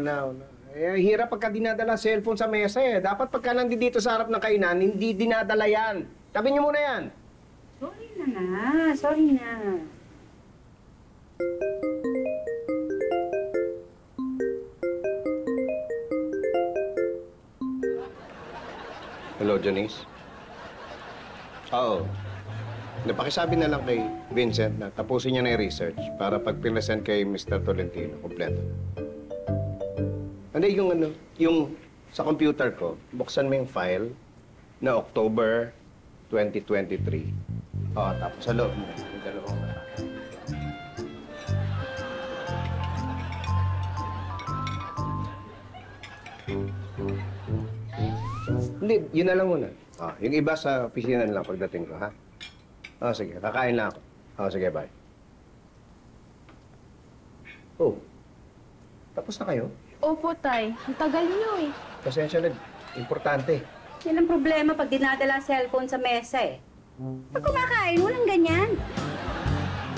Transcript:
Una. Hirap pagka dinadala cellphone sa mesa eh. Dapat pagka nandito sa harap ng kainan, hindi dinadala yan. Tabi niyo muna yan. Sorry na nga. Sorry na. Hello, Janice? Oo. Napakisabi na lang kay Vincent na tapusin niya na yung research para pag pinresent kay Mr. Tolentino, kompleto. Hindi, yung sa computer ko, buksan mo yung file na October 2023. Oo, tapos sa loob mo, yung dalawang mata. Hindi, yun na lang muna. Yung iba sa opisina na lang pagdating ko, ha? Sige. Kakain lang ako. Sige, bye. Oh, tapos na kayo? Opo, Tay. Ang tagal niyo eh. Pasensya na. Importante. Yan ang problema pag dinadala ang cellphone sa mesa eh. Pag kumakain, walang ganyan.